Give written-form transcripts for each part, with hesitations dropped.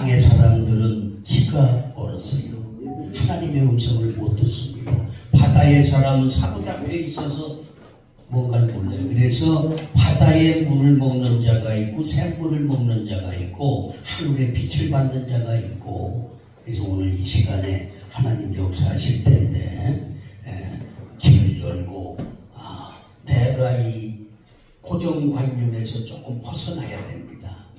땅의 사람들은 키가 얼었어요. 하나님의 음성을 못 듣습니다. 바다의 사람은 사로잡혀 있어서 뭔가를 몰라요. 그래서 바다의 물을 먹는 자가 있고 샘물을 먹는 자가 있고 하늘의 빛을 받는 자가 있고, 그래서 오늘 이 시간에 하나님 역사하실 텐데 길을 열고 내가 이 고정관념에서 조금 벗어나야 됩니다.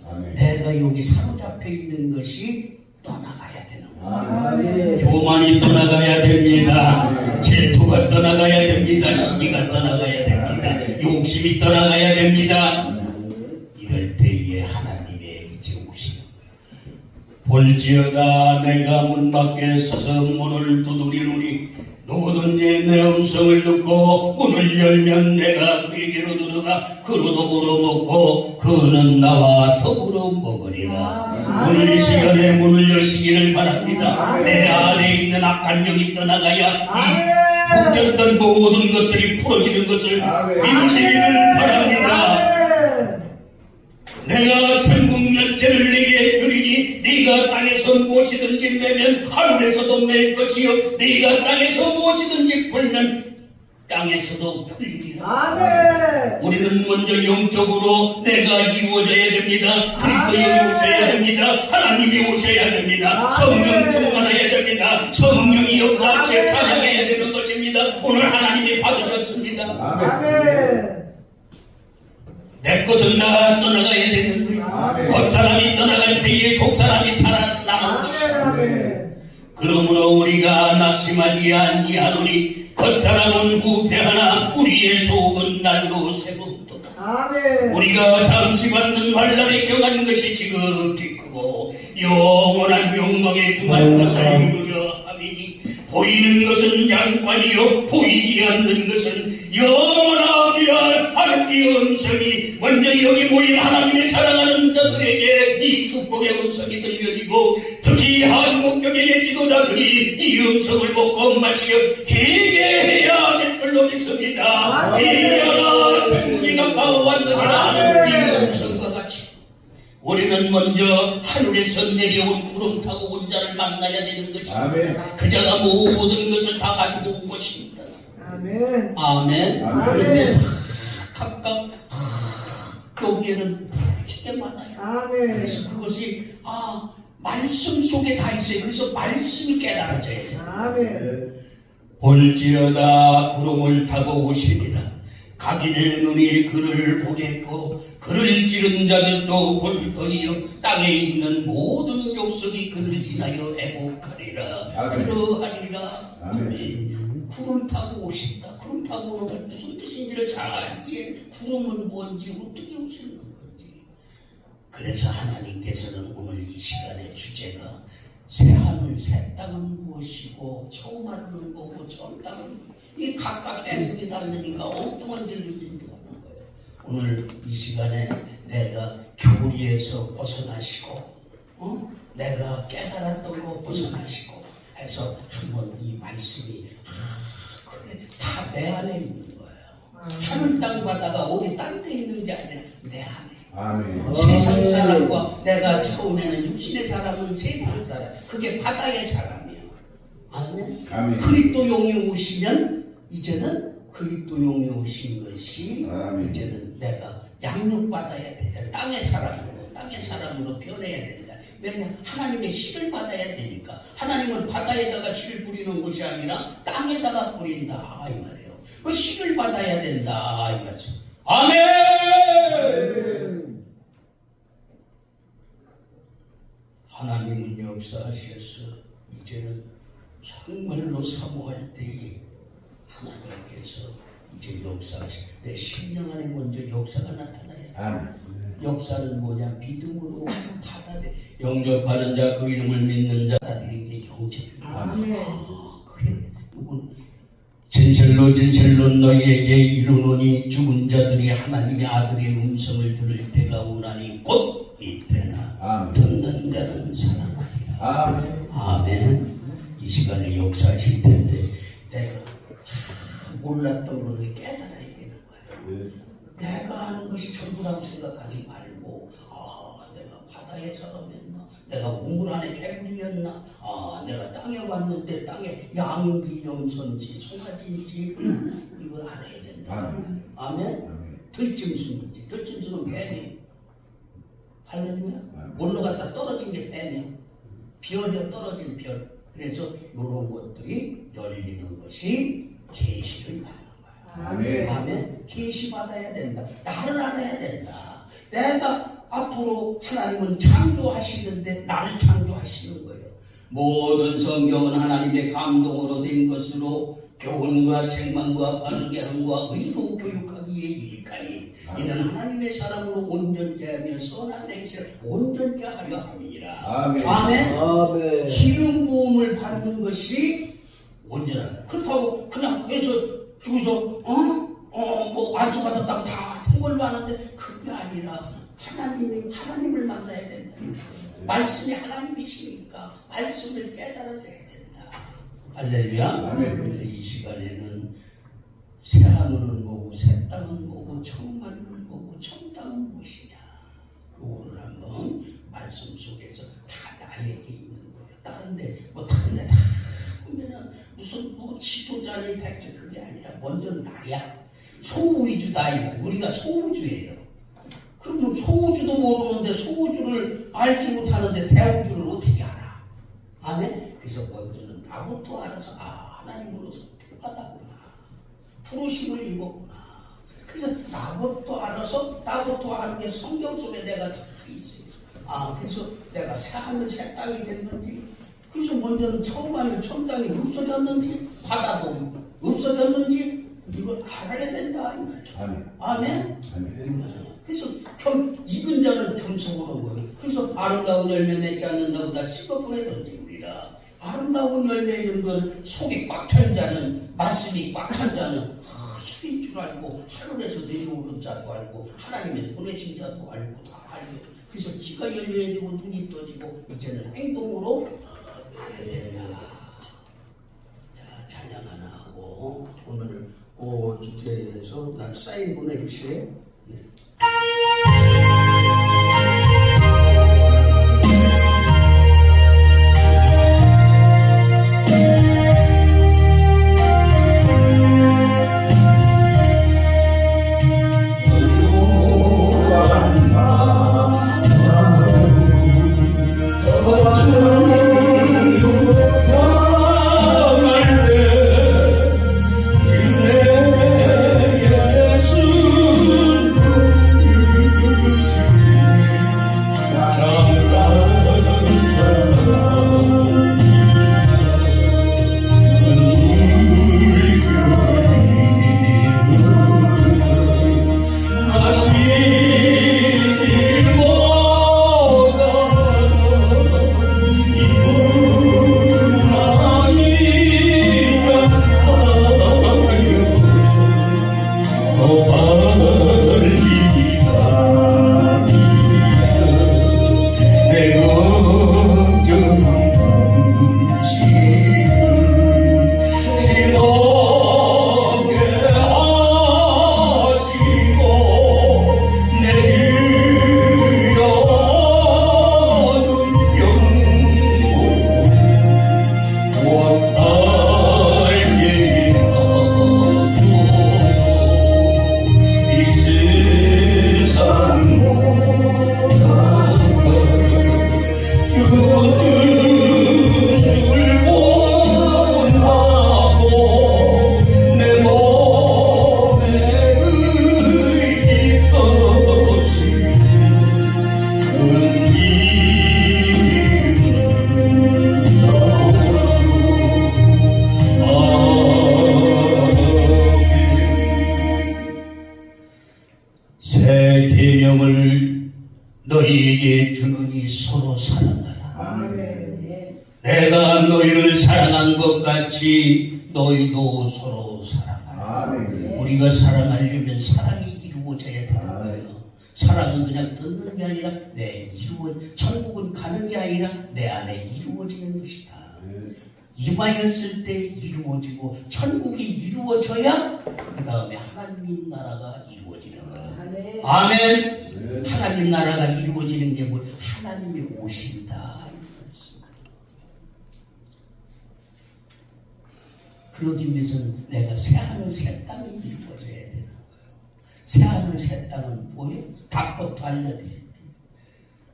아멘. 내가 여기 사로잡혀 있는 것이 떠나가야 되는 거예요. 교만이 떠나가야 됩니다. 질투가 떠나가야 됩니다. 시기가 떠나가야 됩니다. 욕심이 떠나가야 됩니다. 이럴 때에 하나님의 이제 오시는 거예요. 볼지어다 내가 문 밖에 서서 문을 두드리노니 누구든지 내 음성을 듣고 문을 열면 내가 그에게로 들어가 그로 더불어 먹고 그는 나와 더불어 먹으리라. 오늘 이 시간에 문을 여시기를 바랍니다. 내 안에 있는 악한 영이 떠나가야 이 묶였던 모든 것들이 풀어지는 것을 믿으시기를 바랍니다. 내가 천국 열쇠를 네게 주리니 네가 땅에서 무엇이든지 매면 하늘에서도 맬 것이요 네가 땅에서 무엇이든지 풀면 땅에서도 풀리리라. 아멘. 우리는 먼저 영적으로 내가 이루어져야 됩니다. 그리스도에 오셔야 됩니다. 하나님이 오셔야 됩니다. 성령 충만해야 됩니다. 성령이 역사하시어 찬양해야 되는 것입니다. 오늘 하나님이 받으셨습니다. 아멘. 내 것은 나 떠나가야 되는 거야. 겉사람이 떠나갈 때에 속사람이 살아남은 것이다. 그러므로 우리가 낙심하지 아니하노니 겉사람은 후패하나 우리의 속은 날로 새롭도다. 우리가 잠시 받는 환난에 경한 것이 지극히 크고 영원한 영광에 중한 것을 이루려 함이니 보이는 것은 잠깐이요 보이지 않는 것은 영원함이라 하는 이 음성이 먼저 여기 모인 하나님의 사랑하는 자들에게 이 축복의 음성이 들려지고 특히 한국교회의 지도자들이 이 음성을 먹고 마시어 회개해야 될 줄로 믿습니다. 회개하라 천국이 가까워 왔느니라 하는 이 음성과 같이 우리는 먼저 하늘에서 내려온 구름 타고 온 자를 만나야 되는 것입니다. 그 자가 모든 것을 다 가지고 온 것입니다. 아멘. 아멘. 그런데 각각 여기에는 되게 많아요. 아멘. 그래서 그것이 말씀 속에 다 있어요. 그래서 말씀이 깨달아져야 돼요. 아멘. 볼지어다 구름을 타고 오시리라. 각인의 눈이 그를 보겠고 그를 찌른 자들도 볼 터이요 땅에 있는 모든 족속이 그를 인하여 애곡하리라. 그러하리라. 아멘. 구름 타고 오신다. 구름 타고 오는 건 무슨 뜻인지를 잘 이해. 구름은 뭔지 어떻게 오시는 건지. 그래서 하나님께서는 오늘 이 시간의 주제가 새 하늘 새 땅은 무엇이고 처음 하늘은 뭐고 처음 땅은 이 각각 해석이 다르니까 엉뚱한 길로 인도하는 거예요. 오늘 이 시간에 내가 교리에서 벗어나시고 내가 깨달았던 거 벗어나시고 해서 한번 이 말씀이 그래 다 내 안에 있는 거예요. 하늘 땅 바다가 어디 딴 데 있는 게 아니라 내 안에. 아멘. 세상 사람과 내가 처음에는 육신의 사람은 세상 사람, 그게 바다의 사람이에요. 아멘. 아멘. 그리스도용이 오시면 이제는 그리스도용이 오신 것이 아멘. 이제는 내가 양육받아야 되잖아. 땅의 사람으로 변해야 된다. 왜냐하면 하나님의 씨를 받아야 되니까. 하나님은 바다에다가 씨를 뿌리는 것이 아니라 땅에다가 뿌린다 이 말이에요. 그 씨를 받아야 된다 이 말이죠. 아멘. 하나님은 역사하셔서 이제는 정말로 사모할 때에 하나님께서 이제 역사하시. 내 심령 안에 먼저 역사가 나타나야 돼. 역사는 뭐냐? 믿음으로 받아들. 영접하는 자, 그 이름을 믿는 자들이 이제 영접입니다. 그래. 이건 진실로 너희에게 이르노니 죽은 자들이 하나님의 아들의 음성을 들을 때가 오나니 곧 이때나 듣는 자는 살아나리라. 아멘. 이 시간에 역사하실 텐데 내가 몰랐던 것을 깨달아야 되는 거예요. 내가 하는 것이 전부라고 생각하지 말고 내가 받아 바다에 사람이었나? 내가 우물 안에 개구리였나? 아, 내가 땅에 왔는데 땅에 양인지 염소인지 송아지인지 이걸 알아야 된다. 아멘? 들짐승인지, 들짐승은 뱀이에요. 할렐루야? 뭘로 갖다 떨어진 게 뱀이에요. 별이요, 떨어진 별. 그래서 이런 것들이 열리는 것이 계시를 받는 거야. 아멘. 아멘. 계시 받아야 된다. 나를 알아야 된다. 내가 앞으로 하나님은 창조하시는데 나를 창조하시는 거예요. 모든 성경은 하나님의 감동으로 된 것으로 교훈과 책망과 바르게 함과 의로 교육하기에 유익하니 이는 하나님의 사람으로 온전케 하며 선한 행실을 온전케 하려 함이니라. 아멘. 아멘. 아멘. 기름 부음을 받는 것이 온전한. 그렇다고 그냥 해서 저기서 뭐 안수 받았다고 다 된 걸로 아는데 그게 아니라 하나님을 만나야 된다. 말씀이 하나님이시니까 말씀을 깨달아줘야 된다. 할렐루야. 아멘. 그래서 이 시간에는 새 하늘은 뭐고 새 땅은 뭐고 처음 하늘은 뭐고 처음 땅은 무엇이냐, 요거를 한번 말씀 속에서 다 나에게 있는 거예요. 다른데 다 하면은 무슨 지도자니 백지 그게 아니라 먼저 나야. 소우주다 이 말. 우리가 소우주예요. 그러면 소우주도 모르는데 소우주를 알지 못하는데 대우주를 어떻게 알아? 아멘. 그래서 먼저는 나부터 알아서 하나님으로서 택받았구나, 부르심을 입었구나. 그래서 나부터 알아서 나부터 아는 게 성경 속에 내가 다 있어요. 그래서 내가 새 하늘 새 땅이 됐는지, 그래서 먼저는 처음 하늘 처음 땅이 없어졌는지, 바다도 없어졌는지 이걸 알아야 된다 이 말이죠. 아멘. 그래서 익은 자는 겸손으로 거예요. 그래서 아름다운 열매 맺지 않는 나보다 씹어보내 던지우리라. 아름다운 열매 있는 건 속이 꽉 찬 자는, 말씀이 꽉 찬 자는 술인 줄 알고 하늘에서 내려오는 자도 알고 하나님의 보내신 자도 알고 다 알고. 그래서 귀가 열려야 되고 눈이 떠지고 이제는 행동으로 알아야 된다. 자, 찬양 하나 하고 오늘 주제에서 난 사인 보내주실래요? 네. 새 계명을 너희에게 주노니 서로 사랑하라. 아멘. 내가 너희를 사랑한 것 같이 너희도 서로 사랑하라. 아멘. 우리가 사랑하려면 사랑이 이루어져야 되는 거예요. 사랑은 그냥 듣는 게 아니라 천국은 가는 게 아니라 내 안에 이루어지는 것이다. 임하였을 때 이루어지고 천국이 이루어져야 그 다음에 하나님 나라가 이루어지는 거예요. 아멘. 하나님 나라가 이루어지는 게 뭐? 하나님이 오신다. 그러기 위해서는 내가 새하늘 새 땅이 이루어져야 되는 거예요. 새하늘 새 땅은 뭐예요? 답부터 알려드릴게요.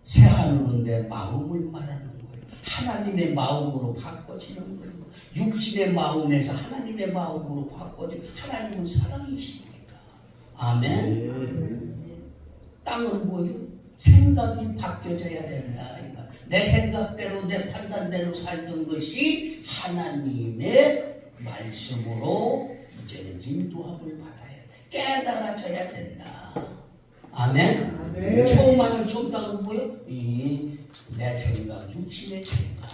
새하늘은 내 마음을 말하는 거예요. 하나님의 마음으로 바꿔지는 거예요. 육신의 마음에서 하나님의 마음으로 바꿔지는, 하나님은 사랑이시니까. 아멘. 땅은 뭐예요? 생각이 바뀌어져야 된다. 내 생각대로 내 판단대로 살던 것이 하나님의 말씀으로 이제는 인도함을 받아야 돼. 깨달아져야 된다. 아멘. 아멘. 처음 하는 처음 땅은 뭐예요? 내 생각, 육신의 생각.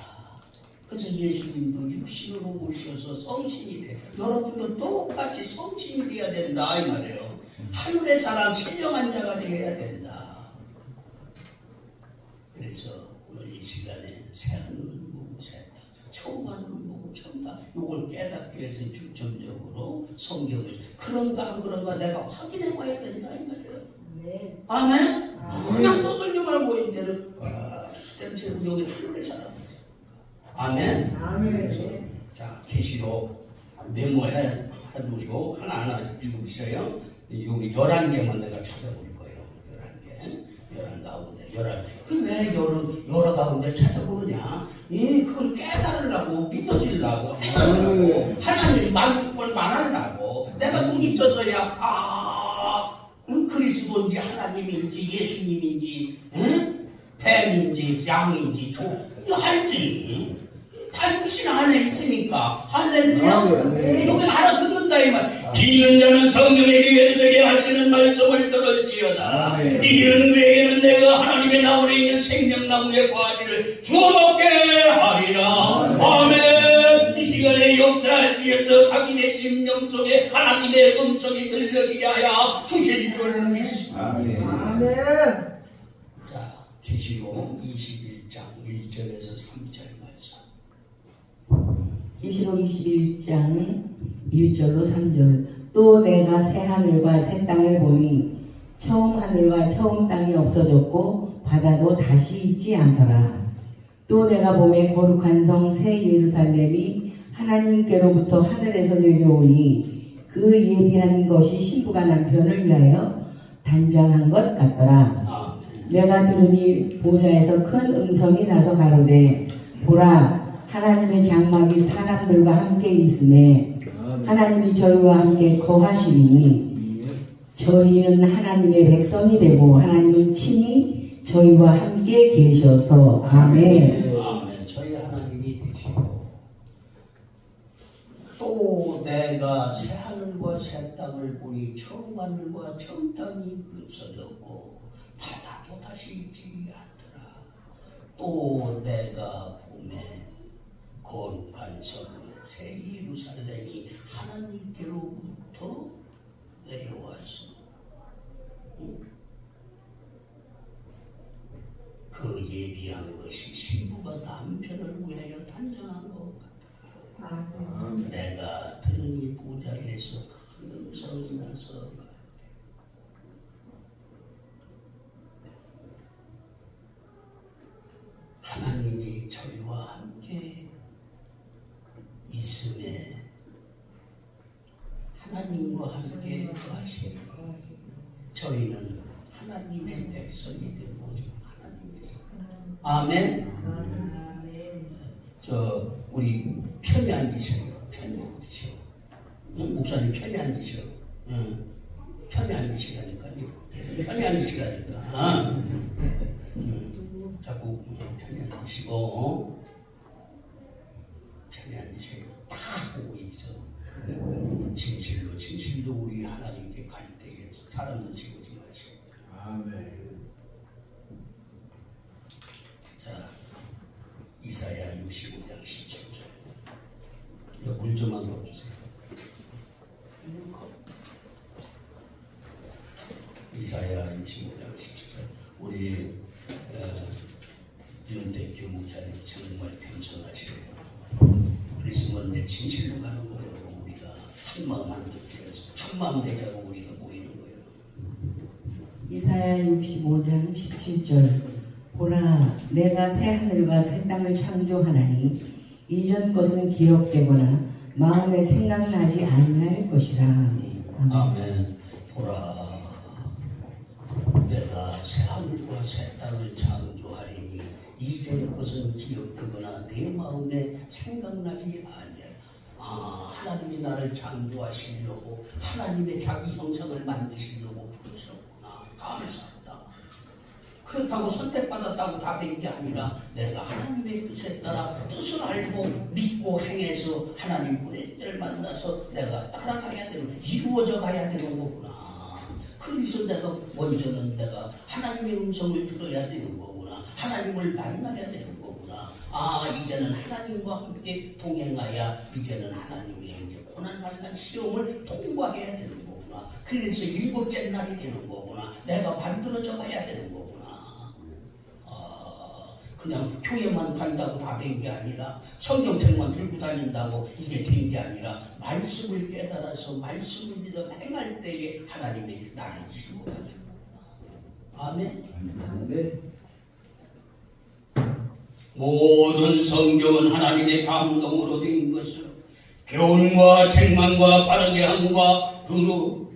그래서 예수님도 육신으로 오셔서 성신이 돼. 여러분도 똑같이 성신이 돼야 된다 이 말이에요. 하늘의 사람, 신령한 자가 되어야 된다. 그래서 오늘 이 시간에 새 하늘은 뭐고 새 땅, 처음 하늘은 뭐고 처음 땅, 이걸 깨닫기 위해서 중점적으로 성경을 그런가 안 그런가 내가 확인해 봐야 된다 이 말이에요. 네. 아멘. 그냥 떠들지 말고 이제는 시대는 여기 하늘의 사람. 아멘. 아멘. 자, 계시록 메모해 두시고 하나하나 읽으시어요. 여기 11개만 내가 찾아볼 거예요. 11개. 11 가운데 11. 그 왜 여러 가운데 찾아보느냐? 그걸 깨달으려고, 믿어지려고, 깨달으려고, 하나님 말하려고. 내가 눈이 쪄져야 그리스도인지 하나님인지 예수님인지 뱀인지 양인지 이거 알지. 다 육신 안에 있으니까. 할렐루야. 여기는 알아듣는다 이 말. 듣는 자는 성령의 귀에 들게 하시는 말씀을 들을지어다. 이기는 그에게는 내가 하나님의 나무에 있는 생명나무의 과실을 주어 먹게 하리라. 아멘. 이 시간에 역사하시면서 각인의 심령 속에 하나님의 음성이 들려지게 하여 주실 줄 믿습니다. 아멘. 자, 계시록 21장 1절에서 3절 말씀. 계시록 21장 1절로 3절. 또 내가 새 하늘과 새 땅을 보니 처음 하늘과 처음 땅이 없어졌고 바다도 다시 있지 않더라. 또 내가 보매 거룩한 성 새 예루살렘이 하나님께로부터 하늘에서 내려오니 그 예비한 것이 신부가 남편을 위하여 단장한 것 같더라. 내가 들으니 보좌에서 큰 음성이 나서 가로되 보라, 하나님의 장막이 사람들과 함께 있으매 하나님이 저희와 함께 거하시리니 저희는 하나님의 백성이 되고 하나님은 친히 저희와 함께 계셔서. 아멘. 아멘. 저희 하나님이 되시고 또 내가 새 하늘과 새 땅을 보니 처음 하늘과 처음 땅이 없어졌고 바다도 다시 있지 않더라. 또 내가 봄에 거룩한 성 새 예루살렘이 하나님께로부터 내려와서 그 예비한 것이 신부가 남편을 위하여 단장한 것 같다. 내가 들으니 보좌에서 큰 음성이 나서 가로되 하나님이 저희와 함께 있음에 하나님과 함께 거하시니 저희는 하나님의 백성이 되고 하나님의 사람. 아멘. 저 우리 편히 앉으세요. 편히 앉으세요. 목사님 편히 앉으세요. 편히 앉으시라니까요. 편히 앉으시라니까. 자꾸 편히 앉으시고 편히 앉으세요. 다 보고 있어. 진실로 우리 하나님께 갈 때에 사람도 지고지 마시고. 아멘. 자, 이사야 65장 17절. 이거 물 좀 한 컵 주세요. 이사야 65장 17절. 우리 윤대규 목사님 정말 겸손하시네요. 그랬으면 이제 진실로 가는 거예요. 우리가 한 마음 한 뜻 해서 한 마음 되자고 우리가 모이는 거예요. 이사야 65장 17절 보라 내가 새 하늘과 새 땅을 창조하나니 이전 것은 기억되거나 마음에 생각나지 아니할 것이라. 아멘. 보라 내가 새 하늘과 새 땅을 창조하리니 이전 것은 기억되거나 내 마음에 생각나지 아니할. 하나님이 나를 창조하시려고 하나님의 자기 형상을 만드시려고 부르셨구나. 감사하다. 그렇다고 선택받았다고 다 된 게 아니라 내가 하나님의 뜻에 따라 뜻을 알고 믿고 행해서 하나님 보내신 자를 만나서 내가 따라가야 되는, 이루어져 가야 되는 거구나. 그래서 내가 먼저는 내가 하나님의 음성을 들어야 되는 거구나. 하나님을 만나야 되는 거구나. 이제는 하나님과 함께 동행하여 이제는 하나님의 이제 고난만난 시험을 통과해야 되는 거구나. 그래서 일곱째 날이 되는 거구나. 내가 만들어져 가야 되는 거구나. 그냥 교회만 간다고 다 된 게 아니라 성경책만 들고 다닌다고 이게 된 게 아니라 말씀을 깨달아서 말씀을 믿어 행할 때에 하나님이 나를 이루어가게 되는구나. 아멘. 네. 모든 성경은 하나님의 감동으로 된 것을 교훈과 책망과 바르게 함과 그로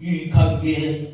유익하기에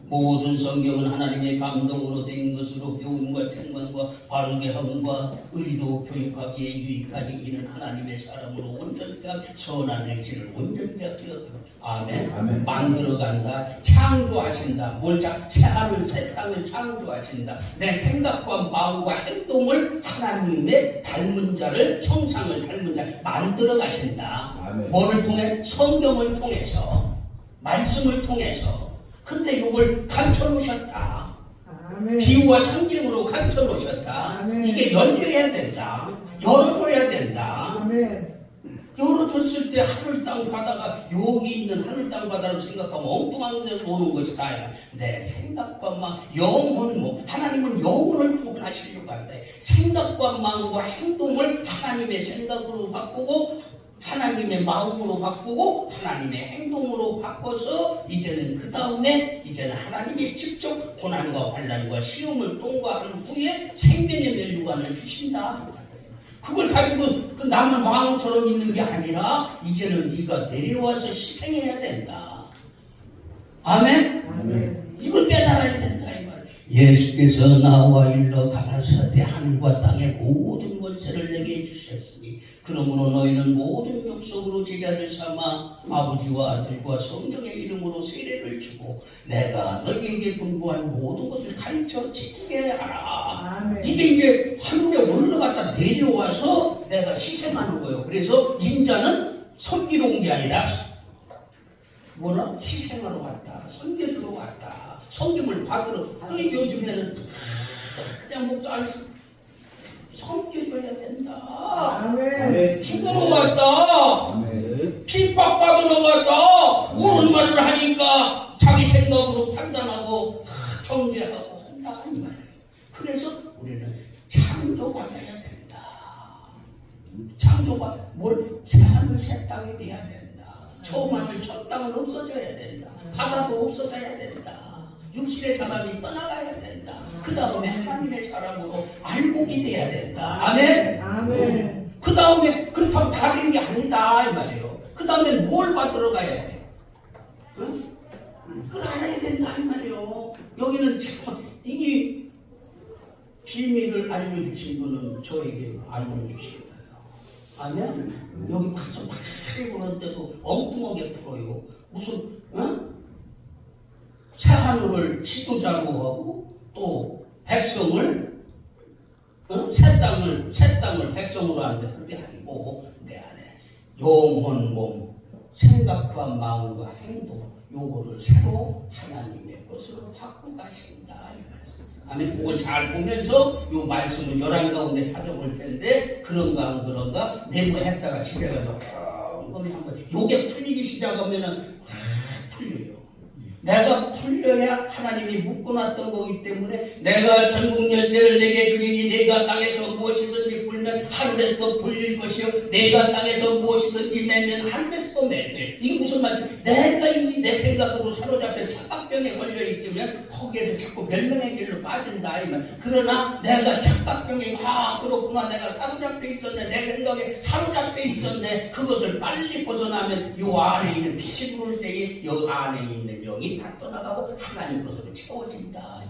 모든 성경은 하나님의 감동으로 된 것으로 교훈과 책망과 바르게 함과 의로 교육하기에 유익하니 이는 하나님의 사람으로 온전히 선한 행실을 온전히 하여 아멘. 만들어간다. 창조하신다. 새 하늘 새 땅을 창조하신다. 내 생각과 마음과 행동을 하나님의 닮은 자를 형상을 닮은 자를 만들어 가신다. 뭐를 통해? 성경을 통해서 말씀을 통해서. 근데 이걸 감춰 놓으셨다. 비유와 상징으로 감춰 놓으셨다. 이게 열려야 된다. 열어줘야 된다. 열어줬을 때 하늘 땅 바다가 여기 있는 하늘 땅 바다로 생각하면 엉뚱한 데로 오는 것이 다 아니라 내 생각과 마음, 영혼, 하나님은 영혼을 구분하시려고 한다. 생각과 마음과 행동을 하나님의 생각으로 바꾸고 하나님의 마음으로 바꾸고 하나님의 행동으로 바꿔서 이제는 그 다음에 이제는 하나님의 직접 고난과 환난과 시험을 통과한 후에 생명의 멸류관을 주신다. 그걸 가지고 나만 마음처럼 있는 게 아니라 이제는 네가 내려와서 희생해야 된다. 아멘? 이걸 깨달아야 된다 이 말. 예수께서 나와 일러 가라사대 하늘과 땅의 모든 권세를 내게 주셨으니 그러므로 너희는 모든 족속으로 제자를 삼아 아버지와 아들과 성령의 이름으로 세례를 주고 내가 너희에게 분부한 모든 것을 가르쳐 지키게 하라. 아멘. 이게 이제 하늘에 올라갔다 내려와서 내가 희생하는 거예요. 그래서 인자는 섬기러 온 게 아니라 희생하러 왔다. 섬겨주러 왔다. 섬김을 받으러. 요즘에는 그냥 목사 안 섬겨줘야 된다. 아멘. 죽으러 왔다. 아멘. 핍박받으러 왔다. 옳은 말을 하니까 자기 생각으로 판단하고 정죄하고 한다 이 말이에요. 그래서 우리는 창조받아야 된다. 새 하늘 새 땅이 돼야 된다. 처음 하늘 첫 땅은 없어져야 된다. 바다도 없어져야 된다. 육신의 사람이 떠나가야 된다. 그 다음에 하나님의 사람으로 알곡이 돼야 된다. 아멘? 아멘. 그 다음에 그렇다고 다 된 게 아니다 이 말이에요. 그 다음에 뭘 받으러 가야 돼? 응? 그걸 알아야 된다 이 말이에요. 여기는 참 이 비밀을 알려주신 분은 저에게 알려주신 거예요. 아멘? 여기 반짝 보는데도 엉뚱하게 풀어요. 무슨 새 하늘을 지도자로 하고 또 백성을 새 땅을 백성으로 하는데 그게 아니고 내 안에 영혼, 몸, 생각과 마음과 행동 요거를 새로 하나님의 것으로 바꾸고 가신다 이 말씀. 아멘. 그걸 잘 보면서 요 말씀을 열한 가운데 찾아볼 텐데 그런가 안 그런가 메모했다가 집에 가서 한번 요게 풀리기 시작하면은 확 풀려요. 내가 풀려야 하나님이 묶어놨던 거기 때문에 내가 전국 열쇠를 내게 주리니 내가 땅에서 무엇이든지 풀면 하늘에서도 풀릴 것이요 내가 땅에서 무엇이든지 매면 하늘에서도 매되. 이게 무슨 말이지? 내가 이 내 생각으로 사로잡혀 착각병에 걸려 있으면 거기에서 자꾸 멸망의 길로 빠진다 이 말. 그러나 내가 착각병에 그렇구나 내가 사로잡혀 있었네 내 생각에 사로잡혀 있었네 그것을 빨리 벗어나면 요 안에 있는 빛이 들어올 때에 요 안에 있는 영이 다 떠나가고 하나님 것으로 채워진다.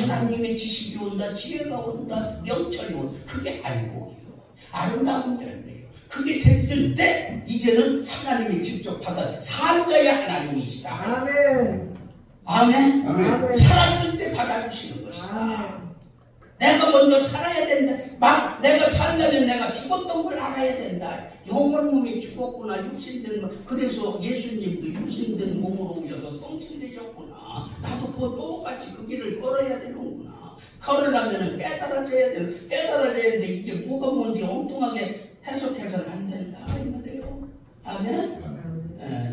하나님의 지식이 온다 지혜가 온다 영철이 온다. 그게 알곡이요 아름다운 열매요. 그게 됐을 때 이제는 하나님이 직접 받아 산자의 하나님이시다. 아멘. 아멘. 아멘. 살았을 때 받아주시는 것이다. 아멘. 내가 먼저 살아야 된다. 내가 살려면 내가 죽었던 걸 알아야 된다. 영혼 몸이 죽었구나. 육신된 몸. 그래서 예수님도 육신된 몸으로 오셔서 성신되셨구나. 나도 그거 똑같이 그 길을 걸어야 되는구나. 걸으려면 깨달아져야 되는. 깨달아져야 되는데 이게 뭐가 뭔지 엉뚱하게 해석해서는 안 된다. 이 말이에요. 아멘.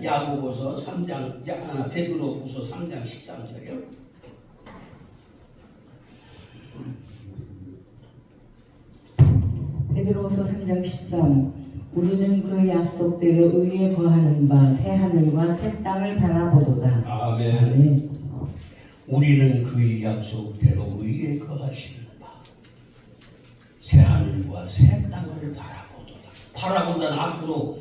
야고보서 3장, 베드로후서 3장 13절이요. 베드로서 3장 13. 우리는 그 약속대로 의에 거하는 바 새 하늘과 새 땅을 바라보도다. 아멘. 아멘. 우리는 그 약속대로 의에 거하시는 바 새 하늘과 새 땅을 바라보도다. 바라본다는 앞으로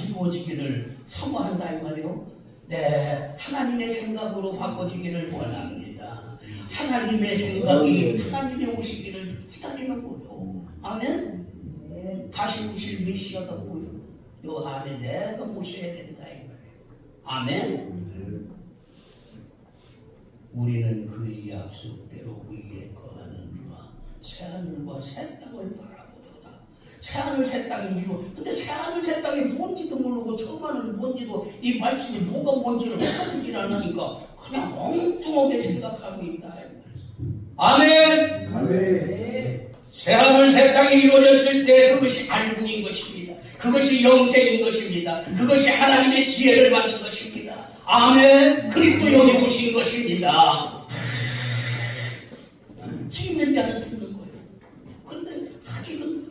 이루어지기를 사모한다 이 말이요. 네, 하나님의 생각으로 바꿔지기를 원합니다. 하나님의 생각이 하나님의 오시기를 기다리는 거요. 아멘. 다시 오실 메시아가 보여. 요 안에 내가 모셔야 된다 이 말이에요. 아멘. 우리는 그의 약속대로 위에 거하는 바 새 하늘과 새 땅을 바라보도다. 새 하늘 새 땅이 이루. 근데 새 하늘 새 땅이 뭔지도 모르고 처음 하는 뭔지도 이 말씀이 뭐가 뭔지를 알아주질 않으니까 그냥 엉뚱하게 생각하고 있다. 아멘. 아멘. 새 하늘 새 땅이 이루어졌을 때 그것이 알국인 것입니다. 그것이 영생인 것입니다. 그것이 하나님의 지혜를 받은 것입니다. 아멘. 그리스도 여기 오신 것입니다. 듣는 자는 듣는 거예요. 근데 아직은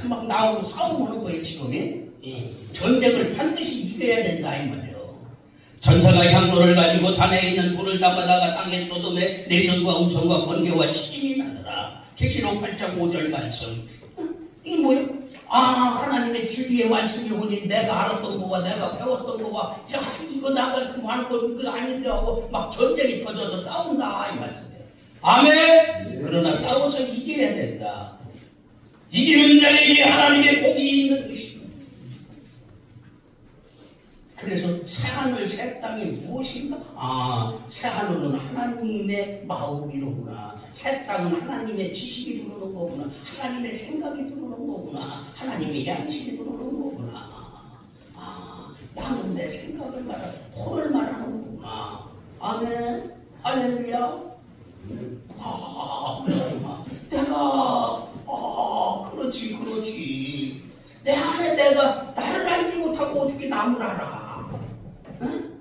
막 나오고 싸움하는 거예요. 지금이 전쟁을 반드시 이겨야 된다 이 말이에요. 전사가 향로를 가지고 단에 있는 불을 담아다가 땅에 쏟음에 내성과 음성과 번개와 지진이 나더라. 계시록 8장 5절 말씀. 이게 뭐예요? 하나님의 진리의 말씀이 오니 내가 알았던 거와 내가 배웠던 거와 이거 나가 좀 하는 거 이거 아닌데 하고 막 전쟁이 터져서 싸운다 이 말씀이에요. 아멘. 그러나 싸워서 이겨야 된다. 이기는 자에게 하나님의 복이 있는 것입니다. 그래서 새하늘 새 땅이 무엇인가? 새하늘은 하나님의 마음이로구나. 새 땅은 하나님의 지식이 들어오는 거구나. 하나님의 생각이 들어오는 거구나. 하나님의 양식이 들어오는 거구나. 나는 내 생각을 말하는 혼을 말하는 거구나. 아멘. 할렐루야. 내가 그렇지. 내 안에 내가 나를 알지 못하고 어떻게 남을 알아? 응?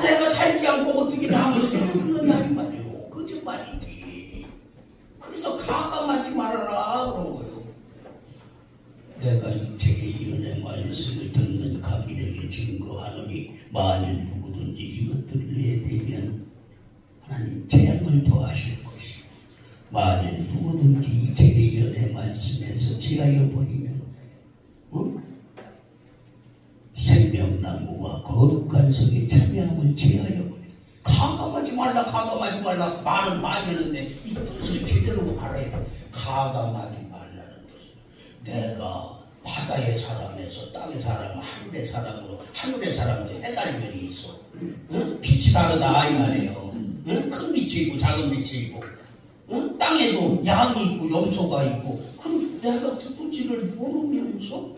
내가 살지 않고 어떻게 남을 살려주는다 이 말이에요. 거짓말이지. 그래서 가감하지 말아라 그런 거예요. 내가 이 책의 연의 말씀을 듣는 각인에게 증거하노니 만일 누구든지 이것들을 내대면 하나님 재앙을 더하실 것이고 만일 누구든지 이 책의 연의 말씀에서 제하여 버리면 생명나무와 거룩한 성에 참여함을 제하여 버려. 가감하지 말라 말은 많이 하는데 이 뜻을 제대로 알아야 돼. 가감하지 말라는 뜻은 내가 바다의 사람에서 땅의 사람, 하늘의 사람으로 하늘의 사람도 해달면이 있어. 빛이 다르다 이 말이에요. 큰 빛이 있고 작은 빛이 있고 땅에도 양이 있고 염소가 있고 그럼 내가 듣지를 모르면서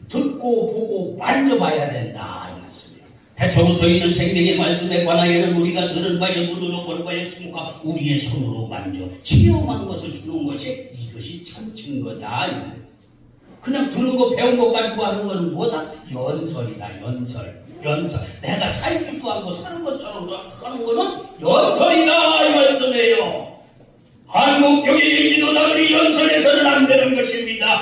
듣고 보고 만져봐야 된다 이 말씀이에요. 태초부터 있는 생명의 말씀에 관하여는 우리가 들은 바에 눈으로 본 바에 주목하 우리의 손으로 만져 체험한 것을 주는 것이 이것이 참 증거다 이 말이에요. 그냥 들은 거 배운 거 가지고 하는 건 뭐다? 연설이다. 연설. 내가 살기도 하고 사는 것처럼 하는 거는 연설이다 이 말씀이에요. 한국교회의 기도자들이 연설해서는 안 되는 것입니다.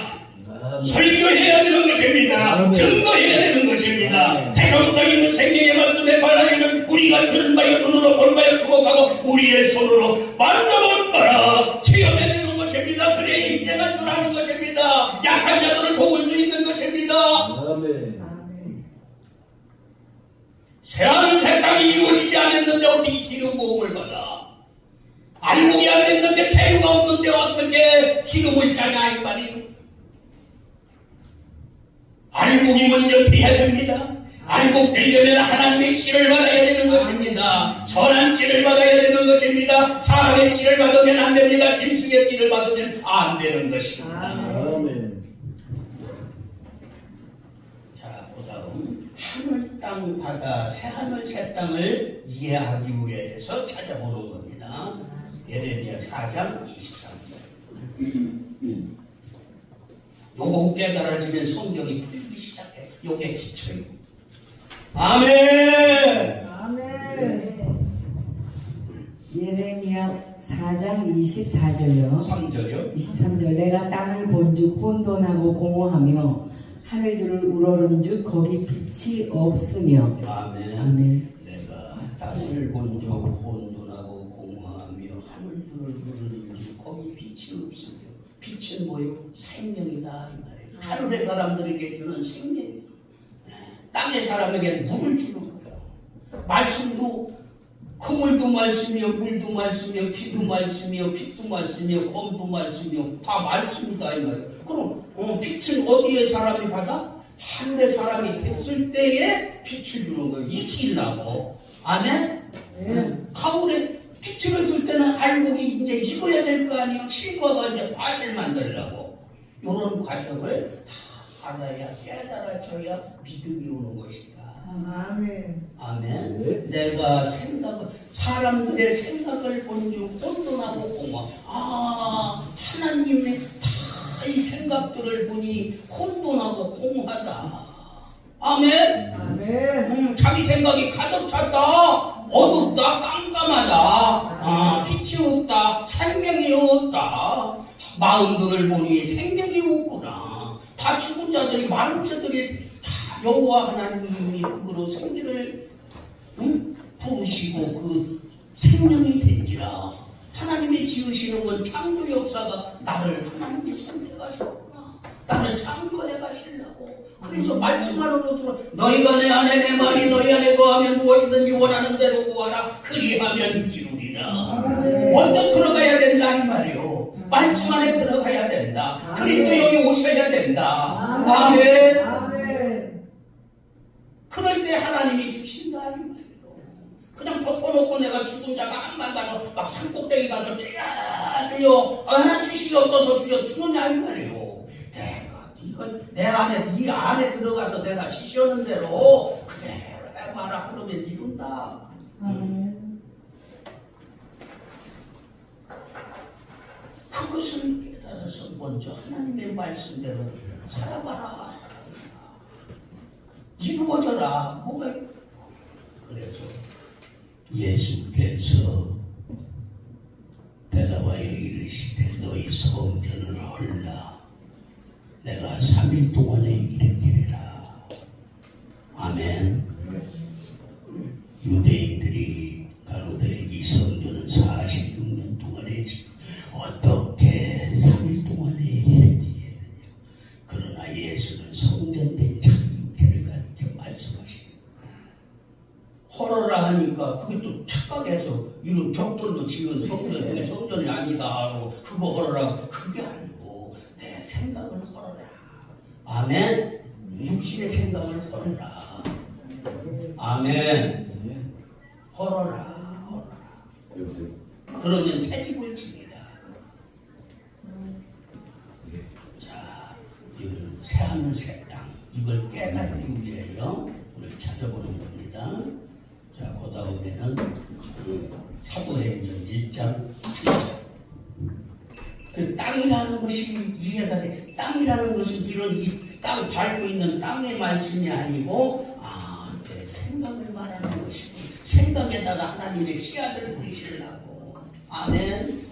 설교해야 되는 것입니다. 증거해야 되는 것입니다. 태초부터 있는 생명의 말씀에 바라기는 우리가 들은 바여 눈으로 본 바여 주목하고 우리의 손으로 만져본 바라 체험해야 되는 것입니다. 그래야 인생할 줄 아는 것입니다. 약한 자들을 도울 수 있는 것입니다. 새하늘 새 땅이 이루어지지 않았는데 어떻게 기름 부음을 받아? 알곡이 안 됐는데 재유가 없는데 어떻게 기름을 짜냐 이 말이에요. 알곡이 먼저 피해야 됩니다. 알곡 되려면 하나님의 씨를 받아야 되는 것입니다. 선한 씨를 받아야 되는 것입니다. 사람의 씨를 받으면 안 됩니다. 짐승의 씨를 받으면 안 되는 것입니다. 아멘. 자, 그 다음 하늘, 땅, 바다, 새하늘, 새 땅을 이해하기 위해서 찾아보는 겁니다. 예레미야 4장 23절. 요거 깨달아지면 성경이 풀리기 시작해. 요게 기초예요. 아멘. 아멘. 예레미야 4장 24절요. 3절이요. 23절 내가 땅을 본즉 혼돈하고 공허하며 하늘들을 우러른즉 거기 빛이 없으며. 아멘. 아멘. 내가 땅을 본즉 혼돈하고 공허하며 하늘들을 우러른즉 거기 빛이 없으며. 빛은 뭐예요? 생명이다 이 말이에요. 하늘의 사람들에게 주는 생명이에요. 땅의 사람에게 물을 주는 거예요. 말씀도 그물도 말씀이요, 물도 말씀이요, 비도 말씀이요, 빛도 말씀이요, 검도 말씀이요, 다 말씀이다 이 말이에요. 그럼 빛은 어디에 사람이 받아? 하늘의 사람이 됐을 때에 빛을 주는 거예요. 익히려고. 아멘? 가물에 빛을 쓸 때는 알곡이 이제 익어야 될 거 아니에요. 실과가 이제 과실 만들려고. 이런 과정을 다 알아야 깨달아져야 믿음이 오는 것이다. 아멘. 아멘. 내가 사람들의 생각을 본즉 혼돈하고 공허. 하나님의 다 이 생각들을 보니 혼돈하고 공허하다. 아멘. 아멘. 자기 생각이 가득 찼다. 어둡다. 깜깜하다. 빛이 없다. 생명이 없다. 마음들을 보니 생명이 없구나. 다 죽은 자들이 많은 자들이 여호와 하나님이 그거로 생기를 부으시고 그 생명이 된지라. 하나님이 지으시는 건 창조 역사가 나를 하나님이 선택하셨구나. 나를 창조해 가시려고. 그래서 말씀 안으로 들어 너희가 내 안에 내 말이 너희 안에 거하면 무엇이든지 원하는 대로 구하라. 그리하면 이루리라. 먼저 들어가야 된다 이 말이요. 말씀 안에 들어가야 된다. 그리고 여기 오셔야 된다. 아멘. 아멘. 그럴 때 하나님이 주신다 이 말이요. 그냥 덮어놓고 내가 죽은 자가 암만 가서 막 산꼭대기 가서 주여 주식이 없어서 주느냐 이 말이요. 네가 내 안에 네 안에 들어가서 내가 지시하는 대로 그대로 해봐라. 그러면 이룬다. 그것을 깨달아서 먼저 하나님의 말씀대로 살아봐라. 이루어져라. 뭐가 있고. 그래서 예수께서 대답하여 이르시되 너희 성전을 헐라. 내가 3일 동안에 일으키리라. 아멘. 유대인들이 가로되 이 성전은 46년 동안에 어떻게 3일 동안에 일으키겠느냐. 그러나 예수는 성전된 자기 육체를 가리켜 말씀하시니 헐어라 하니까 그게 또 착각해서 이런 벽돌로 지은 성전 그게 성전이 아니다 하고 그거 헐어라. 그게 아니고 내 생각을 헐어라. 아멘. 육신의 생각을 헐어라. 아멘. 헐어라. 그러면 새 집을 지니라. 자, 이건 새하늘 새 땅. 이걸 깨닫기 위해서 오늘 찾아보는 겁니다. 자, 그 다음에는 사도행전 1장 3절. 그 땅이라는 것이 이해가 돼. 땅이라는 것은 이런 이 땅 밟고 있는 땅의 말씀이 아니고 내 생각을 말하는 것이고 생각에다가 하나님의 씨앗을 뿌리시려고. 아멘.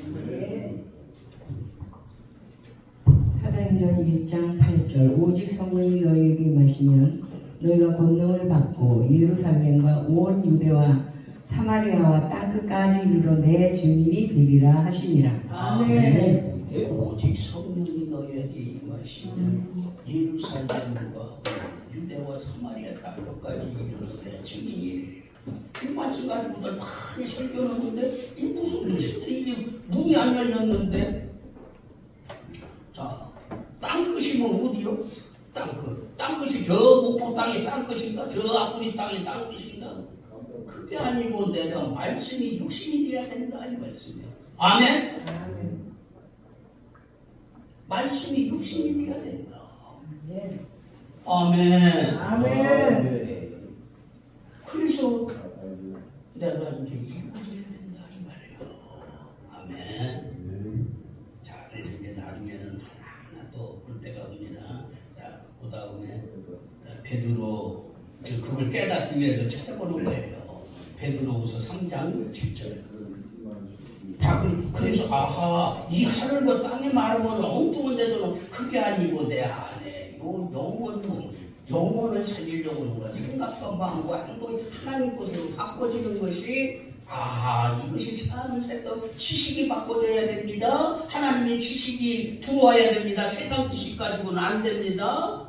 사도행전 1장 8절 오직 성령이 너희에게 임하시면 너희가 권능을 받고 예루살렘과 온 유대와 사마리아와 땅끝까지 이르러 내 주민이 되리라 하시니라. 아멘. 오직 성령이 너희에게 임하시면 예루살렘과 유대와 사마리아 땅끝까지 이르러 내 증인이 되리라. 이 말씀 가지고들 많이 설교하는데 이 무슨 뜻인데 이게 문이 안 열렸는데. 자, 땅끝이면 어디요? 땅끝. 땅끝이 저 목포 땅의 땅끝인가? 저 앞구리 땅의 땅끝인가? 그게 아니고 내가 말씀이 육신이 되어야 된다 이 말씀이에요. 아멘? 말씀이 육신이 되어야 된다. 아멘. 아멘. 그래서 내가 이제 이루어져야 된다 이 말이에요. 아멘. 자, 그래서 이제 나중에는 하나하나 또 볼 때가 옵니다. 자, 그 다음에 베드로 그걸 깨닫기 위해서 찾아보는 거예요. 베드로후서 3장 7절. 자, 그래서 이 하늘과 땅의 말하면 엉뚱한 데서는 그게 아니고 내 안에 요 영혼을 살리려고 하는 거야. 생각과 마음과 행동이 하나님 것으로 바꿔지는 것이 이것이 새하늘 새 땅 지식이 바꿔져야 됩니다. 하나님의 지식이 들어와야 됩니다. 세상 지식 가지고는 안 됩니다.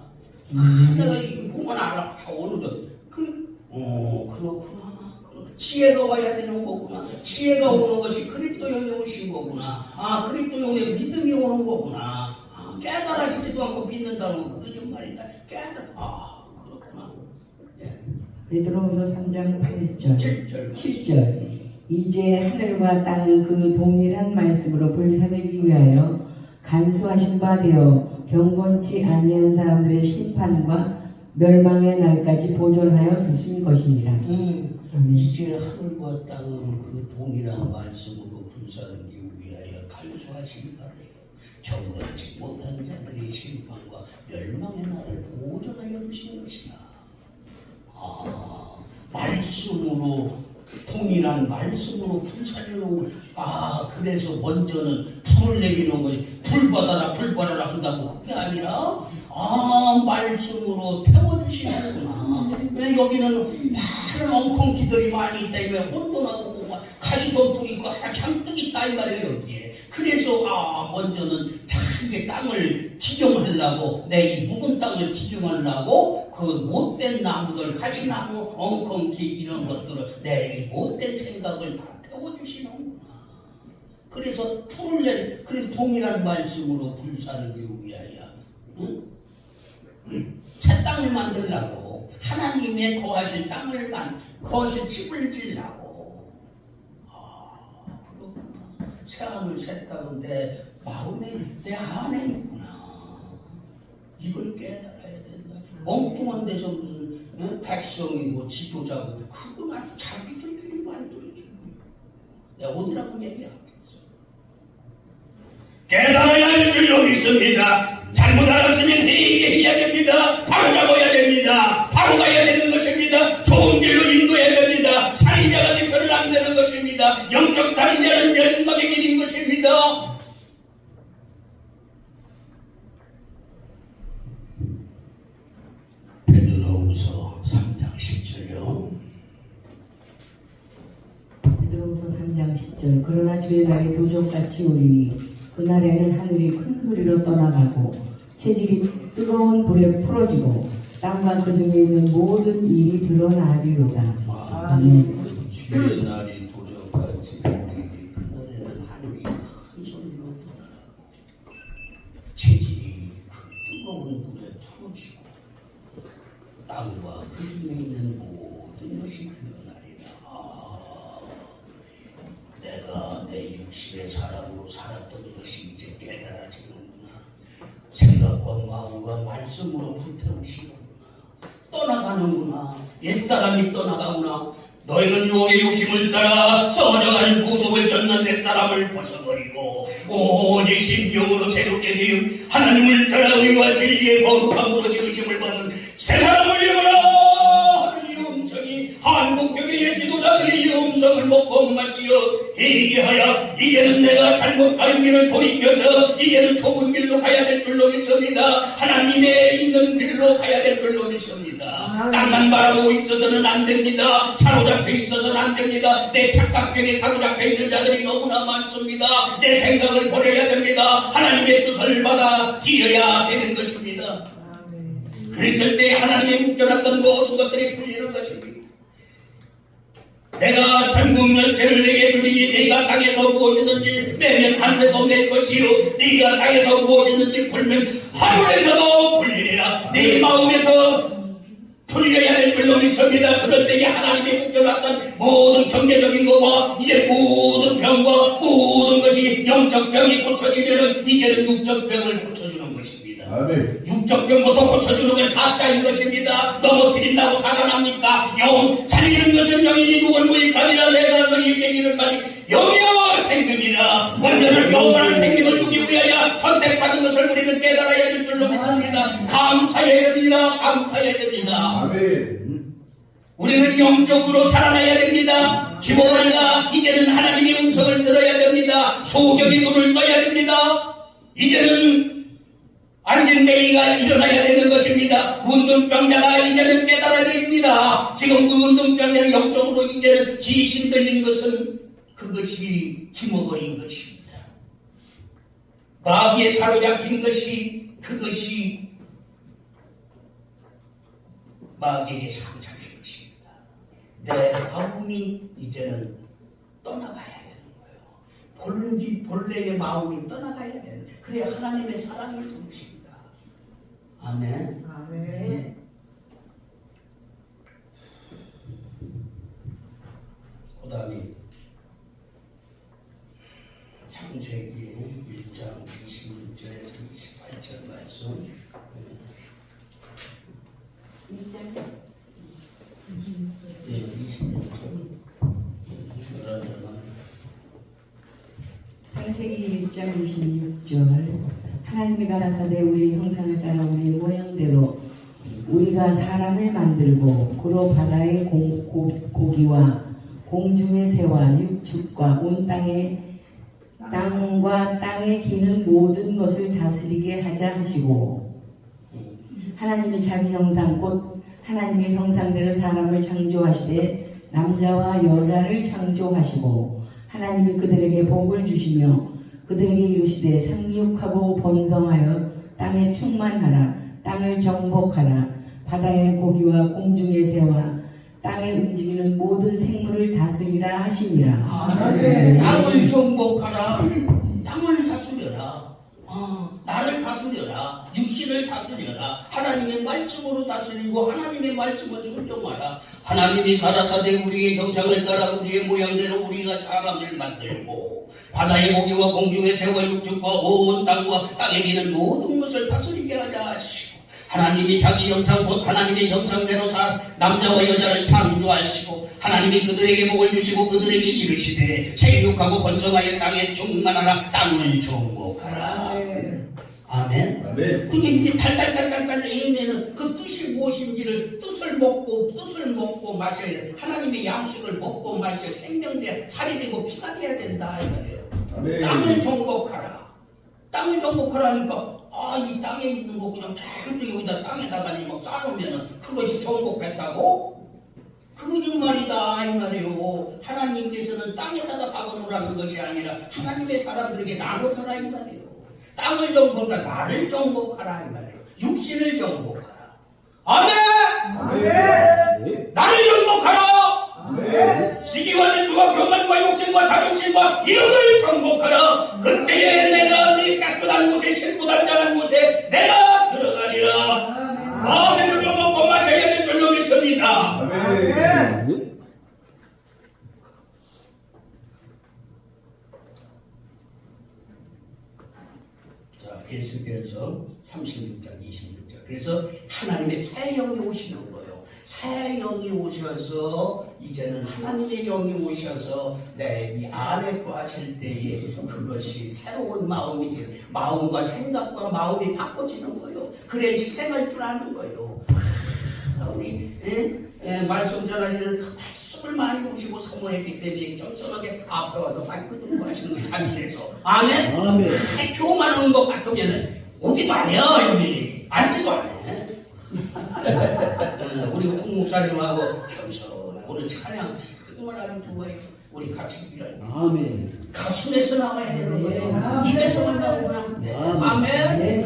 내가 이거 보면 알아. 어느 정도. 그렇구나. 지혜가 와야 되는 거구나. 지혜가 오는 것이 그리스도형에 오신 거구나. 그리스도형에 믿음이 오는 거구나. 깨달아지지도 않고 믿는다는 거 거짓말이다. 그렇구나. 예. 베드로후서 3장 8절 7절. 7절 이제 하늘과 땅은 그 동일한 말씀으로 불사르기 위하여 간수하신 바 되어 경건치 아니한 사람들의 심판과 멸망의 날까지 보존하여 주신 것이니라. 이제 하늘과 땅은 그 동일한 말씀으로 불사르기 위하여 간수하신 바 되어 경건치 못한 자들의 심판과 멸망의 날을 보존하여 주신 것이다. 말씀으로 동일한 말씀으로 불살리는 걸. 그래서 먼저는 불을 내리는 거지. 불 받아라 한다고 그게 아니라 말씀으로 태워주시는구나. 왜 여기는 많은 엉겅퀴들이 많이 있다. 왜 혼돈하고 가시덤 뿌리고 잔뜩 있다 이 말이에요 여기에. 그래서 먼저는 자기의 땅을 기경하려고 내 이 묵은 땅을 기경하려고 그 못된 나무들 가시나무 엉겅퀴 이런 것들을 내 이 못된 생각을 다 태워주시는구나. 그래서 그래서 동일한 말씀으로 불사르기 위하여 새 땅을 만들려고 하나님의 거하실 땅을 거하실 집을 지으려고. 그렇구나. 새하늘 새 땅은 내 마음에 내 안에 있구나. 이걸 깨달아야 된다. 엉뚱한 데서 무슨 백성이고 지도자고 그건 아주 자기들끼리 만들어주는 거예요. 내가 어디라고 얘기 안 했어. 깨달아야 할 줄로 믿습니다. 잘못 알았으면 회개해야 됩니다. 바로 잡아야 됩니다. 바로 가야 되는 것입니다. 좋은 길로 인도해야 됩니다. 살인자가 돼서는 안 되는 것입니다. 영적 살인자는 멸망의 길인 것입니다. 베드로후서 3장 10절이요. 베드로후서 3장 10절 그러나 주의 날이 도적같이 오리니 그날에는 하늘이 큰 소리로 떠나가고 채질이 뜨거운 불에 풀어지고 땅과 그 중에 있는 모든 일이 드러나리로다. 주의 날이 도적같이 오리니 그날에는 하늘이 큰 소리로 떠나가고 채질이 그 뜨거운 불에 풀어지고 땅과 그 중에 있는 모든 것이 드러나리라. 내가 내 육신의 사람으로 살았던 것이 이제 깨달아지는구나. 생각과 마음과 말씀으로 불태우시는구나. 떠나가는구나. 옛사람이 떠나가구나. 너희는 유혹의 욕심을 따라 썩어져가는 구속을 쫓는 내 사람을 벗어버리고 오직 심령으로 새롭게 되어 하나님을 따라 의와 진리의 거룩함으로 지으심을 받은 새 사람을 이루라 하는 이 음성이 한국교회의 지도자들이 이 음성을 먹고 마시어 얘기하여 이제는 내가 잘못 가는 길을 돌이켜서 이제는 좁은 길로 가야 될 줄로 믿습니다. 하나님의 있는 길로 가야 될 줄로 믿습니다. 땅만 바라보고 있어서는 안 됩니다. 사로잡혀 있어서는 안 됩니다. 내 착각병에 사로잡혀 있는 자들이 너무나 많습니다. 내 생각을 버려야 됩니다. 하나님의 뜻을 받아 들여야 되는 것입니다. 그랬을 때 하나님의 묶여놨던 모든 것들이 풀리는 것입니다. 내가 전국 열쇠를 내게 주리니 네가 땅에서 무엇이든지 내면 하늘에도 낼 것이요 네가 땅에서 무엇이든지 풀면 하늘에서도 풀리리라. 네 마음에서 풀려야 될 줄로 믿습니다. 그럴 때에 하나님이 묶여놨던 모든 경제적인 것과 이제 모든 병과 모든 것이 영적 병이 고쳐지면은 이제는 육적 병을 고쳐주는 것입니다. 아멘. 육적 병부터 고쳐주는 건 가짜인 것입니다. 넘어뜨린다고 살아납니까? 영 살리는 것은 영이니 육은 무익하니라. 내가 너희에게 이른 말이 영이여 생명이라. 먼저는 영원한 생명을 주기 위하여 선택받은 것을 우리는 깨달아야 될 줄로 믿습니다. 감사해야 됩니다. 감사해야 됩니다. 아멘. 우리는 영적으로 살아나야 됩니다. 기모가리가 이제는 하나님의 음성을 들어야 됩니다. 소경이 눈을 떠야 됩니다. 이제는 안진뱅이가 일어나야 되는 것입니다. 문둥병자가 이제는 깨달아야 됩니다. 지금 문둥병자는 영적으로 이제는 귀신 들린 것은 그것이 기모거리인 것입니다. 마귀에 사로잡힌 것이 그것이 마귀에게 사로잡힌 것입니다. 내 마음이 이제는 떠나가야 되는 거예요. 본래의 마음이 떠나가야 되는. 그래야 하나님의 사랑이 부르십니다. 아멘. 아멘. 그 다음에 창세기 1장 26절에서 28절 말씀. 네, 26절. 창세기 1장 26절 하나님이 가라사대 우리 형상을 따라 우리 모양대로 우리가 사람을 만들고 그로 바다의 고기와 공중의 새와 육축과 온 땅과 땅에 기는 모든 것을 다스리게 하자 하시고 하나님이 자기 형상 곧 하나님의 형상대로 사람을 창조하시되 남자와 여자를 창조하시고 하나님이 그들에게 복을 주시며 그들에게 이르시되 생육하고 번성하여 땅에 충만하라. 땅을 정복하라. 바다의 고기와 공중의 새와 땅에 움직이는 모든 생물을 다스리라 하시니라. 땅을 정복하라. 땅을 다스려라. 나를 다스려라. 육신을 다스려라. 하나님의 말씀으로 다스리고 하나님의 말씀을 순종하라. 하나님이 가라사대 우리의 형상을 따라 우리의 모양대로 우리가 사람을 만들고 바다의 고기와 공중의 새와 육축과 온 땅과 땅에 기는 모든 것을 다스리게 하자 하시고 하나님이 자기 형상 곧 하나님의 형상대로 남자와 여자를 창조하시고 하나님이 그들에게 복을 주시고 그들에게 이르시되 생육하고 번성하여 땅에 충만하라. 땅을 정복하라. 아멘. 아멘. 근데 이게 달달달달달 내면은 그 뜻이 무엇인지를 뜻을 먹고 마셔야 돼. 하나님의 양식을 먹고 마셔야 생명돼 살이 되고 피가 돼야 된다 이 말이에요. 아멘. 땅을 정복하라. 땅을 정복하라니까 이 땅에 있는 거 그냥 쫙 여기다 땅에다가 막 쌓아놓으면은 그것이 정복했다고? 거짓말이다 이 말이에요. 하나님께서는 땅에다가 박아놓으라는 것이 아니라 하나님의 사람들에게 나눠줘라 이 말이에요. 땅을 정복하라. 나를 정복하라 이 말이에요. 육신을 정복하라. 아멘. 아멘. 나를 정복하라. 아멘. 시기와 질투와 교만과 욕심과 자존심과 이런 걸 정복하라. 그때에 내가 네 깨끗한 곳에 신부단장한 곳에 내가 들어가리라. 아멘을 먹고 마셔야 될 줄로 믿습니다. 아멘. 자, 예수께서 36장 26절. 그래서 하나님의 새 영이 오시는 거예요. 새 영이 오셔서 이제는 하나님의 영이 오셔서 내 이 안에 거하실 때에 그것이 새로운 마음과 생각과 마음이 바꿔지는 거예요. 그래 희생할 줄 아는 거예요. 우리 말씀 전하시는 그 말씀을 많이 보시고 사모했기 때문에 겸손하게 앞에 와서 마이크 들고 하시는 거 자진해서 아멘. 아멘. 교만 하는 것 같으면은 오지도 않아요. 여기 앉지도 않아. 우리 홍 목사님하고 겸손하게 오늘 찬양 정말 아주 좋아해요. 우리 같이 일할 때 아멘. 가슴에서 나와야 되는 거예요. 입에서만 나오구나. 아멘.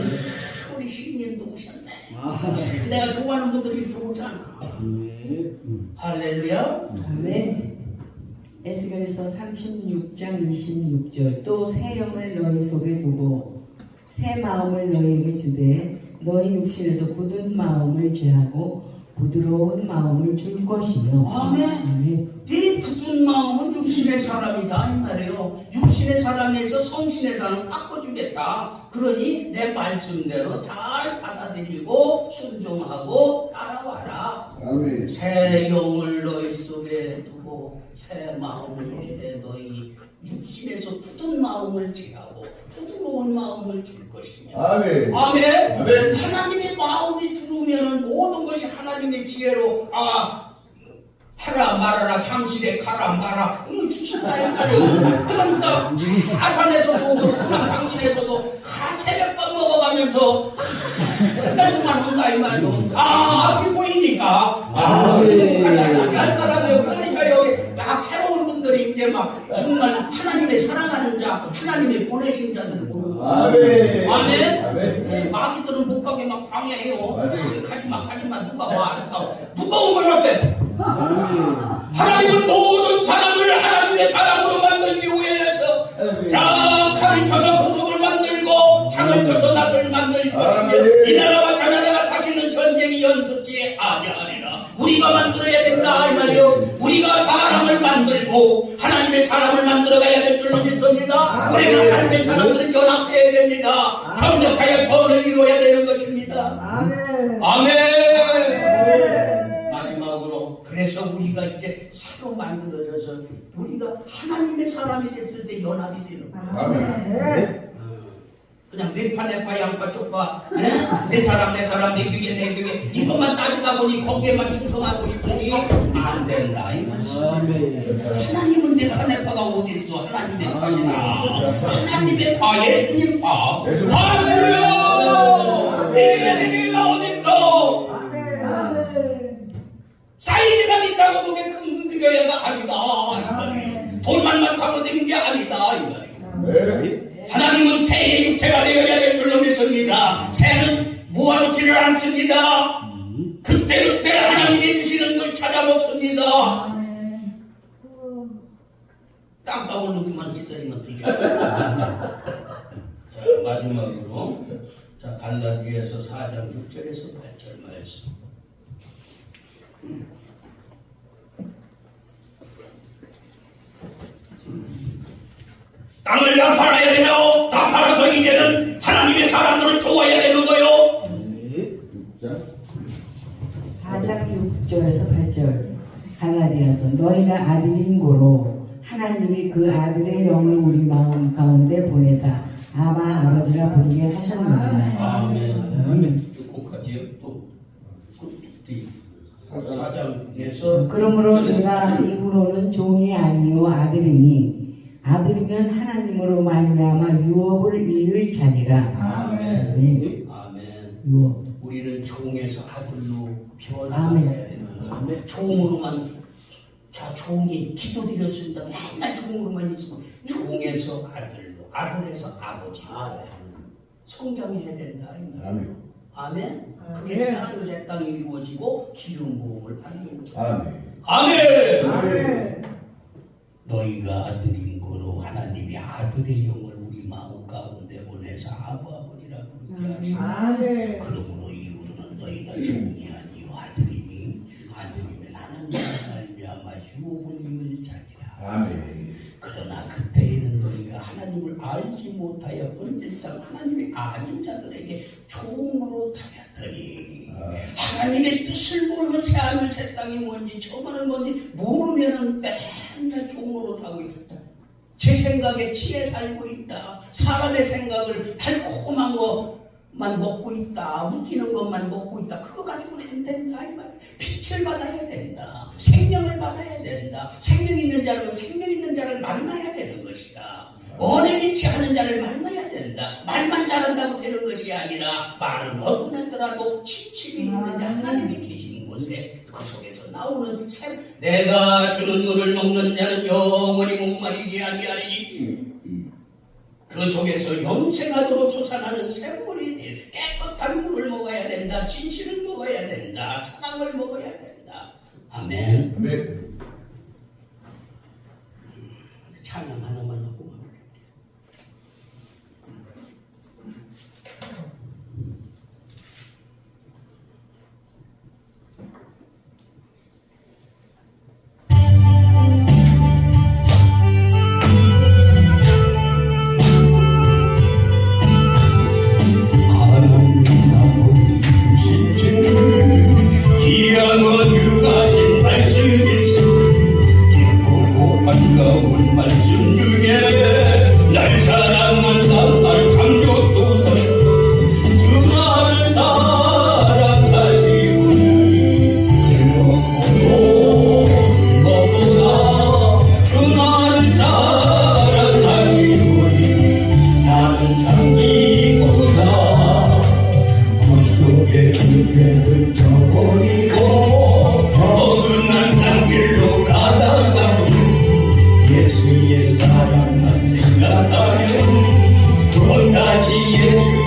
우리 시인님도 오셨네. 내가 좋아하는 분들이 이렇게 오잖아. 할렐루야. 아멘. 에스겔서 36장 26절 또 새 영을 너희 속에 두고 새 마음을 너희에게 주되 너희 육신에서 굳은 마음을 제하고 부드러운 마음을 줄 것이며. 아멘. 이 굳은 마음은 육신의 사람이다 이 말이에요. 육신의 사람에서 성신의 사람을 바꿔주겠다. 그러니 내 말씀대로 잘 받아들이고 순종하고 따라와라. 아멘. 새 영을 너희 속에 두고 새 마음을 주되 너희 육신에서 굳은 마음을 제하고 부드러운 마음을 줄 것이며. 아멘. 아멘. 아멘. 하나님의 마음이 들어오면 모든 것이 하나님의 지혜로 하라 말아라 잠시에 가라 마라 이거 주신다 말이에요. 그러니까 아산에서도 소남당진에서도 새벽밥 먹어가면서 생각만 한다 이 말이요. 앞이 보이니까 같이 할 사람이요. 그러니까 여기 막 새로운 분들이 이제 막 정말 하나님의 사랑하는 자 하나님의 보내신 자들을 보는 거예요. 아멘. 아멘. 아멘. 마귀들은 못 가게 막 방해해요. 가지마 누가 와 누가 오면 어때? 하나님은 모든 사람을 하나님의 사람으로 만들기 위해서 자 칼을 쳐서 보석을 만들고 창을 쳐서 낫을 만들 것이며 이 나라와 저 나라가 다시는 전쟁이 연습지에 아니하리라. 우리가 만들어야 된다 이 말이요. 우리가 사람을 만들고 하나님의 사람을 만들어가야 될 줄로 믿습니다. 우리는 하나님의 사람들은 연합해야 됩니다. 협력하여 선을 이루어야 되는 것입니다. 아멘. 아멘. 마지막으로 그래서 우리가 이제 새로 만들어져서 우리가 하나님의 사람이 됐을 때 연합이 되는 거예요. 아멘. 그냥 내파 양파 쪽파 내 사람 내 교회 이것만 따지다 보니 거기에만 충성하고 있으니 안 된다 이 말씀. 하나님은 내파가 어디 있어? 하나님의 파이다. 하나님의 파 예수님 파. 할렐루야. 내 교회가 어디 있어? 아멘. 사이즈만 있다고 그게 큰 교회가 아니다 이 말이에요. 돈만 많다고 된 게 아니다 이 말이에요. 하나님은 새의 육체가 되어야 될 줄로 믿습니다. 새는 모아놓지를 않습니다. 그때그때 하나님이 주시는 걸 찾아 먹습니다. 땅 떠오르기만 기다리면 되겠다. 자 마지막으로 자 갈라디아서 4장 6절에서 8절 말씀. 땅을 다 팔아야 돼요. 다 팔아서 이제는 하나님의 사람들을 도와야 되는 거요. 4장 6절에서 8절 갈라디아서 너희가 아들인 고로 하나님이 그 아들의 영을 우리 마음 가운데 보내사 아바 아버지라 부르게 하셨느니라. 아멘. 꼭하지요 또 4장에서 그러므로 내가 이후로는 종이 아니요 아들이니 아들이면 하나님으로 말미암아 유업을 이을 자니라. 아멘. 아멘. 유업. 우리는 종에서 아들로 변화해야 되는 거예요. 종으로만 자 종이 기도드렸습니다. 맨날 종으로만 있으면 종에서 아들로 아들에서 아버지. 성장해야 된다. 아멘. 아멘. 그게 새하늘 새 땅이 이루어지고 기름 부음을 받는 거예요. 아멘. 아멘. 아멘. 너희가 아들인 거로 하나님이 아들의 영을 우리 마음 가운데 보내서 아버지라 부르게 하시고 아멘. 그러므로 이후로는 너희가 종이 아니요 아들이니 아들이면 하나님의 말미암아 유업을 이을 자니라. 아멘. 그러나 그때에는 너희가 하나님을 그를 알지 못하여 본질상 하나님이 아닌 자들에게 종으로 타였더니 하나님의 뜻을 모르면 새하늘 새 땅이 뭔지 저만은 뭔지 모르면은 맨날 종으로 타고 있다. 제 생각에 치에 살고 있다. 사람의 생각을 달콤한 것만 먹고 있다. 웃기는 것만 먹고 있다. 그거 가지고는 안 된다 이 말. 빛을 받아야 된다. 생명을 받아야 된다. 생명 있는 자로 생명 있는 자를 만나야 되는 것이다. 언행 있지 않은 자를 만나야 된다. 말만 잘한다고 되는 것이 아니라 말은 얻어내더라도 지침이 있는 자 하나님이 계시는 곳에 그 속에서 나오는 샘 내가 주는 물을 먹는 자는 영원히 목마르지 아니하리니 그 속에서 영생하도록 솟아나는 샘물이 될 깨끗한 물을 먹어야 된다. 진실을 먹어야 된다. 사랑을 먹어야 된다. 아멘. 아멘. 찬양 하나만 하고 마무리할게요. 귀한 유가신 말씀일세 기쁘고 반가운 말씀 중에 날 사랑한다 날 창조도 주 나를 사랑하시오니 즐겁고 즐겁구나 주 나를 사랑하시오니 나는 참 기쁘다 맘속에 은혜를 저버리고 어긋난 산길로 가다가도 예수의 사랑만 생각하면 또 다시 예수